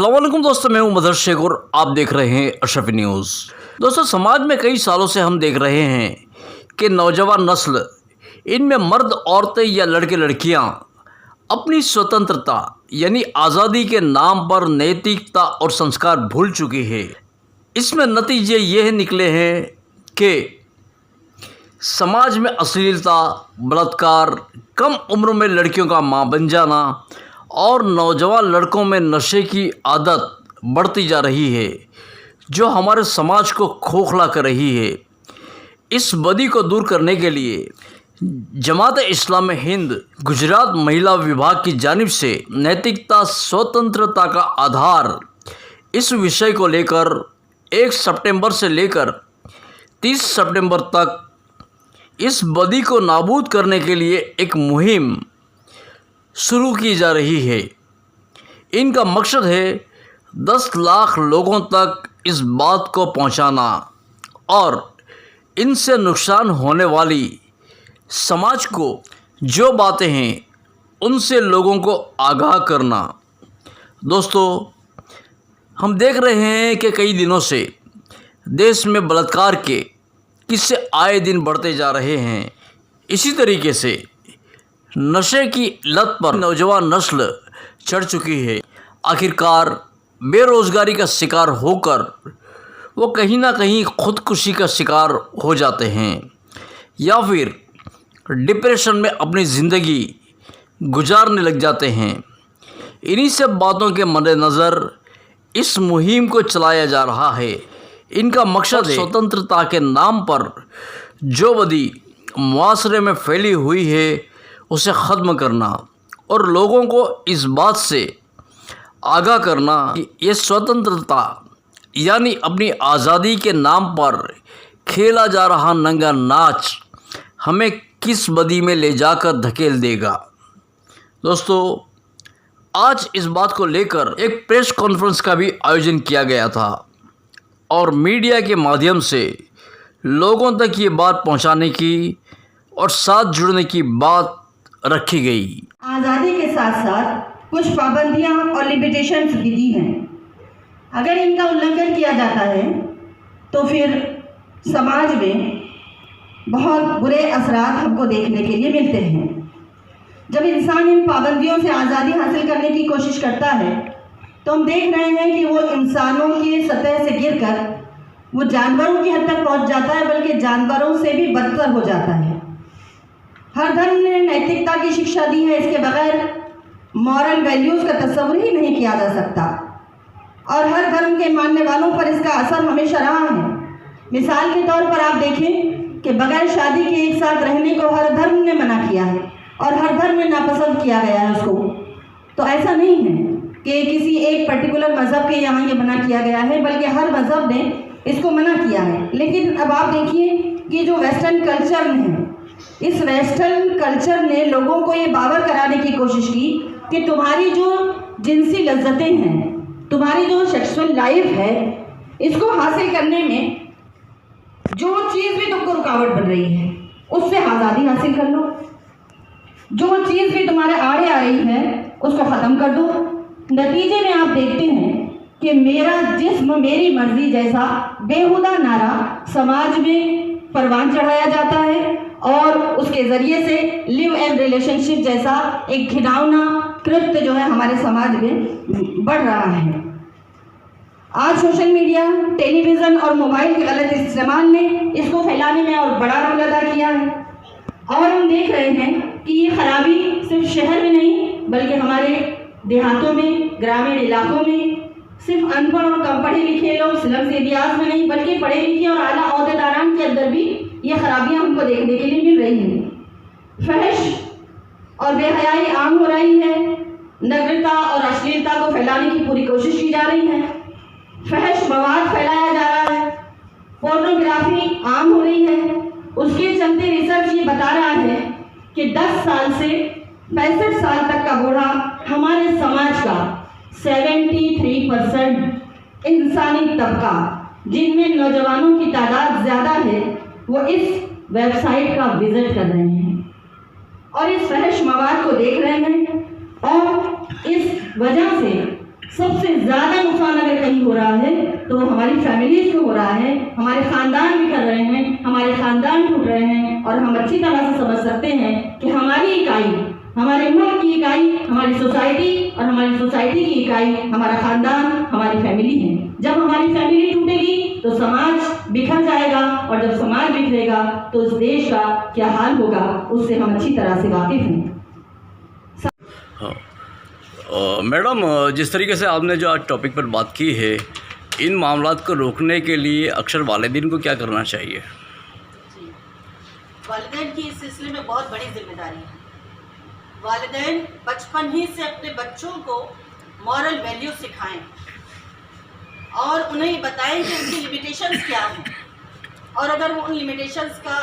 अस्सलाम वालेकुम दोस्तों, मैं हूं मदर शेख और आप देख रहे हैं अशरफी न्यूज़। दोस्तों, समाज में कई सालों से हम देख रहे हैं कि नौजवान नस्ल, इनमें मर्द, औरतें या लड़के लड़कियां अपनी स्वतंत्रता यानी आज़ादी के नाम पर नैतिकता और संस्कार भूल चुकी है। इसमें नतीजे यह निकले हैं कि समाज में अश्लीलता, बलात्कार, कम उम्र में लड़कियों का मां बन जाना और नौजवान लड़कों में नशे की आदत बढ़ती जा रही है, जो हमारे समाज को खोखला कर रही है। इस बदी को दूर करने के लिए जमात-ए इस्लामी हिंद गुजरात महिला विभाग की जानिब से नैतिकता स्वतंत्रता का आधार इस विषय को लेकर 1 सितंबर से लेकर 30 सितंबर तक इस बदी को नाबूद करने के लिए एक मुहिम शुरू की जा रही है। इनका मकसद है 10 लाख लोगों तक इस बात को पहुंचाना और इनसे नुकसान होने वाली समाज को जो बातें हैं उनसे लोगों को आगाह करना। दोस्तों, हम देख रहे हैं कि कई दिनों से देश में बलात्कार के किस्से आए दिन बढ़ते जा रहे हैं। इसी तरीके से नशे की लत पर नौजवान नस्ल चढ़ चुकी है। आखिरकार बेरोज़गारी का शिकार होकर वो कहीं ना कहीं खुदकुशी का शिकार हो जाते हैं या फिर डिप्रेशन में अपनी ज़िंदगी गुजारने लग जाते हैं। इन्हीं सब बातों के मद्देनज़र इस मुहिम को चलाया जा रहा है। इनका मकसद है स्वतंत्रता के नाम पर जो बदी मुआशरे में फैली हुई है उसे ख़त्म करना और लोगों को इस बात से आगाह करना कि ये स्वतंत्रता यानी अपनी आज़ादी के नाम पर खेला जा रहा नंगा नाच हमें किस बदी में ले जाकर धकेल देगा। दोस्तों, आज इस बात को लेकर एक प्रेस कॉन्फ्रेंस का भी आयोजन किया गया था और मीडिया के माध्यम से लोगों तक ये बात पहुंचाने की और साथ जुड़ने की बात रखी गई। आज़ादी के साथ साथ कुछ पाबंदियां और लिमिटेशंस भी दी हैं। अगर इनका उल्लंघन किया जाता है तो फिर समाज में बहुत बुरे असरात हमको देखने के लिए मिलते हैं। जब इंसान इन पाबंदियों से आज़ादी हासिल करने की कोशिश करता है तो हम देख रहे हैं कि वो इंसानों की सतह से गिरकर वो जानवरों की हद तक पहुंच जाता है, बल्कि जानवरों से भी बदतर हो जाता है। हर धर्म ने नैतिकता की शिक्षा दी है, इसके बगैर मॉरल वैल्यूज़ का तस्वुर ही नहीं किया जा सकता और हर धर्म के मानने वालों पर इसका असर हमेशा रहा है। मिसाल के तौर पर आप देखें कि बगैर शादी के एक साथ रहने को हर धर्म ने मना किया है और हर धर्म में नापसंद किया गया है उसको। तो ऐसा नहीं है कि किसी एक पर्टिकुलर मज़हब के यहाँ ये मना किया गया है, बल्कि हर मज़हब ने इसको मना किया है। लेकिन अब आप देखिए कि जो वेस्टर्न कल्चर है, इस वेस्टर्न कल्चर ने लोगों को ये बावर कराने की कोशिश की कि तुम्हारी जो जिनसी लज्जतें हैं, तुम्हारी जो सेक्सुअल लाइफ है, इसको हासिल करने में जो चीज़ भी तुमको रुकावट बन रही है उससे आज़ादी हासिल कर लो। जो चीज़ भी तुम्हारे आड़े आ रही है उसको ख़त्म कर दो। नतीजे में आप देखते हैं कि मेरा जिस्म मेरी मर्जी जैसा बेहुदा नारा समाज में परवान चढ़ाया जाता है और उसके ज़रिए से लिव एंड रिलेशनशिप जैसा एक घिनौना कृत्य जो है हमारे समाज में बढ़ रहा है। आज सोशल मीडिया, टेलीविज़न और मोबाइल के गलत इस्तेमाल ने इसको फैलाने में और बड़ा रोल अदा किया है और हम देख रहे हैं कि ये खराबी सिर्फ शहर में नहीं बल्कि हमारे देहातों में, ग्रामीण इलाकों में, सिर्फ अनपढ़ और कम पढ़े लिखे लोग स्लम्स एरियाज में नहीं बल्कि पढ़े लिखे और आला ओहदेदारान के अंदर भी ये खराबियां हमको देखने के लिए मिल रही हैं। फहश और बेहयाई आम हो रही है। नग्नता और अश्लीलता को फैलाने की पूरी कोशिश की जा रही है। फहश मवाद फैलाया जा रहा है। पोर्नोग्राफी आम हो रही है। उसके चलते रिसर्च ये बता रहा है कि 10 साल से 65 साल तक का बूढ़ा हमारे समाज का 73% इंसानी तबका, जिनमें नौजवानों की तादाद ज़्यादा है, वो इस वेबसाइट का विजिट कर रहे हैं और इस फहश मवाद को देख रहे हैं और इस वजह से सबसे ज़्यादा नुकसान अगर कहीं हो रहा है तो वो हमारी फैमिलीज को हो रहा है, हमारे ख़ानदान बिखर रहे हैं, हमारे ख़ानदान टूट रहे हैं। और हम अच्छी तरह से समझ सकते हैं कि हमारी इकाई, हमारे मुल्क की इकाई हमारी सोसाइटी, और हमारी सोसाइटी की इकाई हमारा ख़ानदान, हमारी फैमिली है। जब हमारी फैमिली टूटेगी तो समाज बिखर जाएगा, और जब समाज बिखरेगा तो इस देश का क्या हाल होगा उससे हम अच्छी तरह से वाकिफ़ हैं। मैडम, जिस तरीके से आपने जो आज टॉपिक पर बात की है, इन मामलात को रोकने के लिए अक्सर वालिदैन को क्या करना चाहिए? जी, वालिदैन की इस सिलसिले में बहुत बड़ी जिम्मेदारी है। वालिदैन बचपन ही से अपने बच्चों को मॉरल वैल्यू सिखाएं और उन्हें बताएं कि उनकी लिमिटेशंस क्या हैं, और अगर वो उन लिमिटेशंस का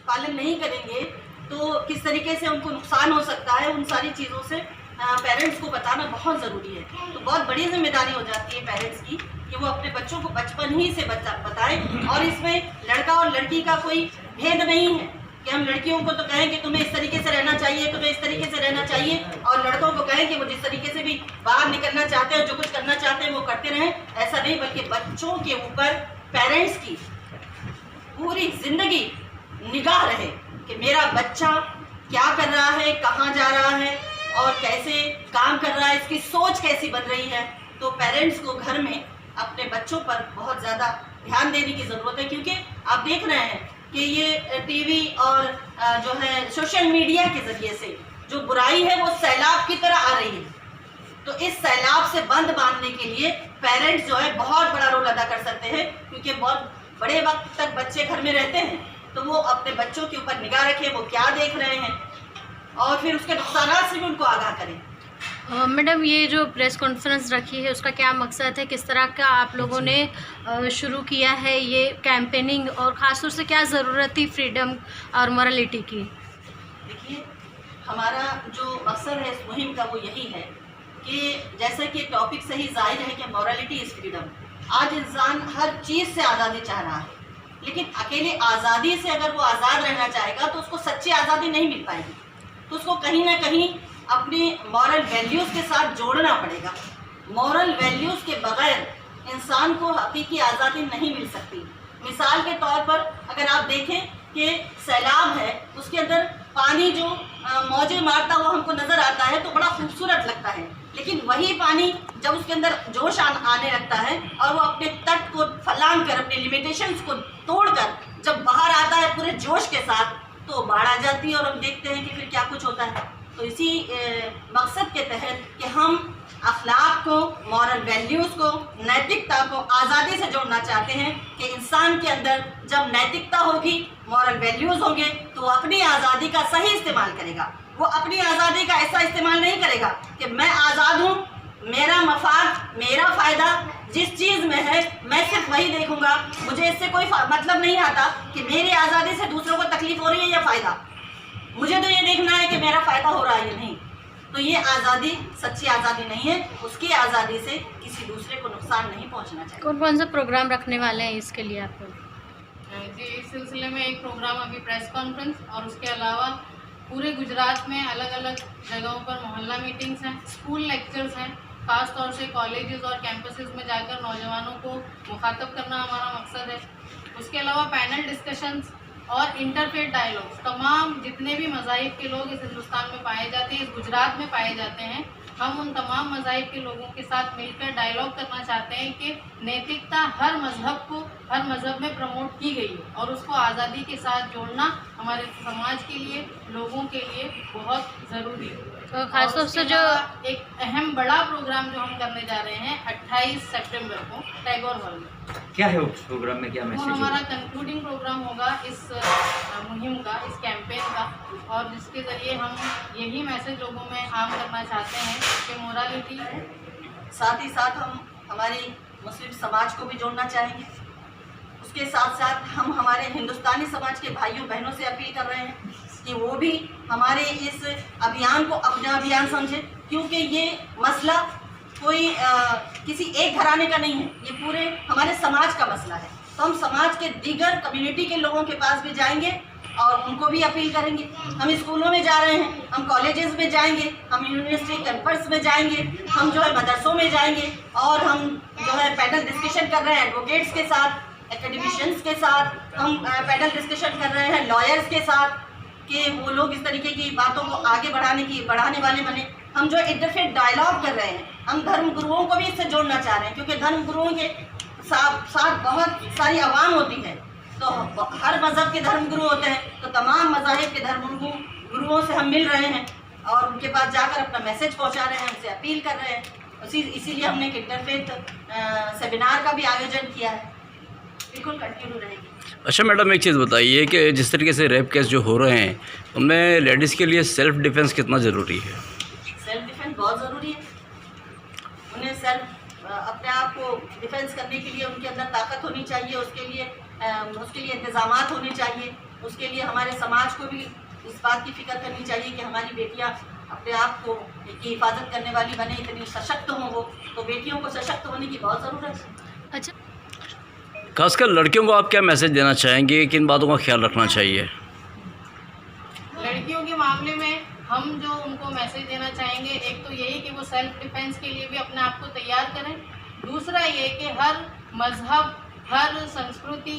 पालन नहीं करेंगे तो किस तरीके से उनको नुकसान हो सकता है, उन सारी चीज़ों से पेरेंट्स को बताना बहुत ज़रूरी है। तो बहुत बड़ी जिम्मेदारी हो जाती है पेरेंट्स की कि वो अपने बच्चों को बचपन ही से बताएं। और इसमें लड़का और लड़की का कोई भेद नहीं है कि हम लड़कियों को तो कहें कि तुम्हें इस तरीके से रहना चाहिए, तुम्हें इस तरीके से रहना चाहिए, और लड़कों को कहें कि वो जिस तरीके से भी बाहर निकलना चाहते हैं, जो कुछ करना चाहते हैं वो करते रहें। ऐसा नहीं, बल्कि बच्चों के ऊपर पेरेंट्स की पूरी ज़िंदगी निगाह रहे कि मेरा बच्चा क्या कर रहा है, कहाँ जा रहा है और कैसे काम कर रहा है, इसकी सोच कैसी बन रही है। तो पेरेंट्स को घर में अपने बच्चों पर बहुत ज़्यादा ध्यान देने की ज़रूरत है, क्योंकि आप देख रहे हैं कि ये टीवी और जो है सोशल मीडिया के ज़रिए से जो बुराई है वो सैलाब की तरह आ रही है। तो इस सैलाब से बंद बांधने के लिए पेरेंट्स जो है बहुत बड़ा रोल अदा कर सकते हैं, क्योंकि बहुत बड़े वक्त तक बच्चे घर में रहते हैं। तो वो अपने बच्चों के ऊपर निगाह रखें, वो क्या देख रहे हैं, और फिर उसके नुकसानात से भी उनको आगाह करें। मैडम, ये जो प्रेस कॉन्फ्रेंस रखी है उसका क्या मकसद है, किस तरह का आप लोगों ने शुरू किया है ये कैंपेनिंग, और ख़ासतौर से क्या ज़रूरत थी फ्रीडम और मॉरलिटी की? देखिए, हमारा जो मकसद है इस मुहिम का वो यही है कि जैसा कि टॉपिक से ही जाहिर है कि मॉरलिटी इज़ फ्रीडम। आज इंसान हर चीज़ से आज़ादी चाह रहा है, लेकिन अकेले आज़ादी से अगर वो आज़ाद रहना चाहेगा तो उसको सच्ची आज़ादी नहीं मिल पाएगी। तो उसको कहीं ना कहीं अपनी मॉरल वैल्यूज़ के साथ जोड़ना पड़ेगा। मॉरल वैल्यूज़ के बगैर इंसान को हकीकी आज़ादी नहीं मिल सकती। मिसाल के तौर पर अगर आप देखें कि सैलाब है, उसके अंदर पानी जो मौजें मारता हुआ हमको नज़र आता है तो बड़ा खूबसूरत लगता है, लेकिन वही पानी जब उसके अंदर जोश आने लगता है और वो अपने तट को फलांग कर, अपने लिमिटेशंस को तोड़कर जब बाहर आता है पूरे जोश के साथ, तो बाढ़ आ जाती है और हम देखते हैं कि फिर क्या कुछ होता है। तो इसी मकसद के तहत कि हम अखलाक को, मॉरल वैल्यूज़ को, नैतिकता को आज़ादी से जोड़ना चाहते हैं कि इंसान के अंदर जब नैतिकता होगी, मॉरल वैल्यूज़ होंगे, तो वो अपनी आज़ादी का सही इस्तेमाल करेगा। वो अपनी आज़ादी का ऐसा इस्तेमाल नहीं करेगा कि मैं आज़ाद हूँ, मेरा मफाद, मेरा फ़ायदा जिस चीज़ में है मैं सिर्फ वही देखूंगा, मुझे इससे कोई मतलब नहीं आता कि मेरी आज़ादी से दूसरों को तकलीफ़ हो रही है या फ़ायदा। मुझे तो ये देखना है कि मेरा फ़ायदा हो रहा है या नहीं। तो ये आज़ादी सच्ची आज़ादी नहीं है, उसकी आज़ादी से किसी दूसरे को नुकसान नहीं पहुंचना चाहिए। कौन कौन सा प्रोग्राम रखने वाले हैं इसके लिए आप लोग? जी, इस सिलसिले में एक प्रोग्राम अभी प्रेस कॉन्फ्रेंस, और उसके अलावा पूरे गुजरात में अलग अलग जगहों पर मोहल्ला मीटिंग्स हैं, स्कूल लेक्चर्स हैं। ख़ास तौर से कॉलेजेस और कैंपसेस में जाकर नौजवानों को मुखातब करना हमारा मकसद है। उसके अलावा पैनल डिस्कशंस और इंटरफेथ डायलॉग्स, तमाम जितने भी मज़ाहिब के लोग इस हिंदुस्तान में पाए जाते हैं, इस गुजरात में पाए जाते हैं, हम उन तमाम मज़ाहिब के लोगों के साथ मिलकर डायलॉग करना चाहते हैं कि नैतिकता हर मज़हब को, हर मज़हब में प्रमोट की गई है, और उसको आज़ादी के साथ जोड़ना हमारे समाज के लिए, लोगों के लिए बहुत ज़रूरी है। तो खासतौर से जो एक अहम बड़ा प्रोग्राम जो हम करने जा रहे हैं 28 सितंबर को टैगोर हॉल में, क्या है उस प्रोग्राम में, क्या वो मैसेज हमारा होगा? कंक्लूडिंग प्रोग्राम होगा इस मुहिम का, इस कैंपेन का, और जिसके ज़रिए हम यही मैसेज लोगों में आम करना चाहते हैं कि मोरालिटी। साथ ही साथ हम हमारी मुस्लिम समाज को भी जोड़ना चाहेंगे। उसके साथ साथ हम हमारे हिंदुस्तानी समाज के भाइयों बहनों से अपील कर रहे हैं कि वो भी हमारे इस अभियान को अपना अभियान समझें, क्योंकि ये मसला कोई किसी एक घराने का नहीं है, ये पूरे हमारे समाज का मसला है। तो हम समाज के दीगर कम्युनिटी के लोगों के पास भी जाएंगे और उनको भी अपील करेंगे। हम स्कूलों में जा रहे हैं, हम कॉलेजेस में जाएंगे, हम यूनिवर्सिटी कैंपस में जाएंगे, हम जो है मदरसों में जाएंगे और हम जो है पैनल डिस्कशन कर रहे हैं एडवोकेट्स के साथ, एकेडमिशियंस के साथ, हम पैनल डिस्कशन कर रहे हैं लॉयर्स के साथ कि वो लोग इस तरीके की बातों को आगे बढ़ाने वाले बने। हम जो इंटरफेथ डायलॉग कर रहे हैं, हम धर्म गुरुओं को भी इससे जोड़ना चाह रहे हैं, क्योंकि धर्म गुरुओं के साथ बहुत सारी आवाम होती है। तो हर मज़हब के धर्म गुरु होते हैं, तो तमाम मज़ाहिब के धर्म गुरुओं से हम मिल रहे हैं और उनके पास जाकर अपना मैसेज पहुंचा रहे हैं, उनसे अपील कर रहे हैं। इसीलिए हमने एक इंटरफेथ सेमिनार का भी आयोजन किया है, बिल्कुल कंटिन्यू रहेगी। अच्छा मैडम, एक चीज़ बताइए कि जिस तरीके से रेप केस जो हो रहे हैं उनमें लेडीज़ के लिए सेल्फ डिफेंस कितना ज़रूरी है? सेल्फ डिफेंस बहुत ज़रूरी है। उन्हें अपने आप को डिफेंस करने के लिए उनके अंदर ताकत होनी चाहिए, उसके लिए इंतज़ामात होने चाहिए। उसके लिए हमारे समाज को भी इस बात की फिक्र करनी चाहिए कि हमारी बेटियां अपने आप को की हिफाजत करने वाली बने, इतनी सशक्त हों वो। तो बेटियों को सशक्त होने की बहुत ज़रूरत है। अच्छा, खासकर लड़कियों को आप क्या मैसेज देना चाहेंगे, किन बातों का ख्याल रखना चाहिए? लड़कियों के मामले में हम जो उनको मैसेज देना चाहेंगे, एक तो यही कि वो सेल्फ डिफेंस के लिए भी अपने आप को तैयार करें। दूसरा ये कि हर मज़हब, हर संस्कृति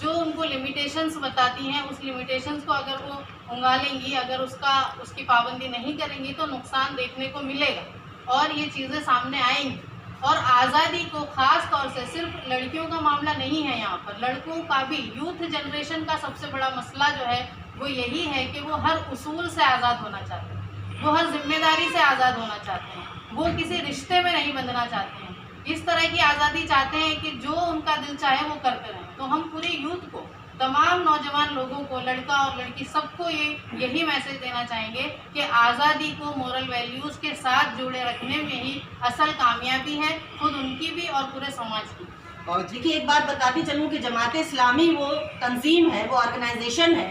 जो उनको लिमिटेशंस बताती हैं, उस लिमिटेशंस को अगर वो उंगालेंगी, अगर उसकी पाबंदी नहीं करेंगी तो नुकसान देखने को मिलेगा और ये चीज़ें सामने आएंगी। और आज़ादी को ख़ास तौर से सिर्फ लड़कियों का मामला नहीं है, यहाँ पर लड़कों का भी, यूथ जनरेशन का सबसे बड़ा मसला जो है वो यही है कि वो हर उसूल से आज़ाद होना चाहते हैं, वो हर जिम्मेदारी से आज़ाद होना चाहते हैं, वो किसी रिश्ते में नहीं बंधना चाहते हैं। इस तरह की आज़ादी चाहते हैं कि जो उनका दिल चाहे वो करते रहें। तो हम पूरे यूथ को, तमाम नौजवान लोगों को, लड़का और लड़की सबको यही मैसेज देना चाहेंगे कि आज़ादी को मोरल वैल्यूज़ के साथ जोड़े रखने में ही असल कामयाबी है, खुद उनकी भी और पूरे समाज की। और देखिए, एक बात बताती चलूँ कि जमात इस्लामी वो तंजीम है, वो ऑर्गेनाइजेशन है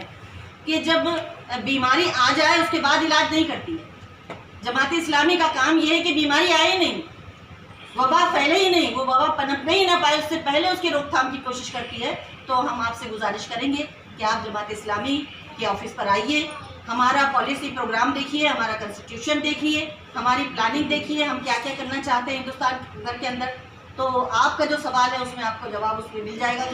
कि जब बीमारी आ जाए उसके बाद इलाज नहीं करती है। जमात इस्लामी का काम ये है कि बीमारी आए नहीं, वबा फैले ही नहीं, वो वबा पनपने ही ना पाए, उससे पहले उसकी रोकथाम की कोशिश करती है। तो हम आपसे गुजारिश करेंगे कि आप जमात इस्लामी के ऑफिस पर आइए, हमारा पॉलिसी प्रोग्राम देखिए, हमारा कॉन्स्टिट्यूशन देखिए, हमारी प्लानिंग देखिए, हम क्या क्या करना चाहते हैं हिंदुस्तान भर के अंदर। तो आपका जो सवाल है उसमें आपको जवाब उसमें मिल जाएगा।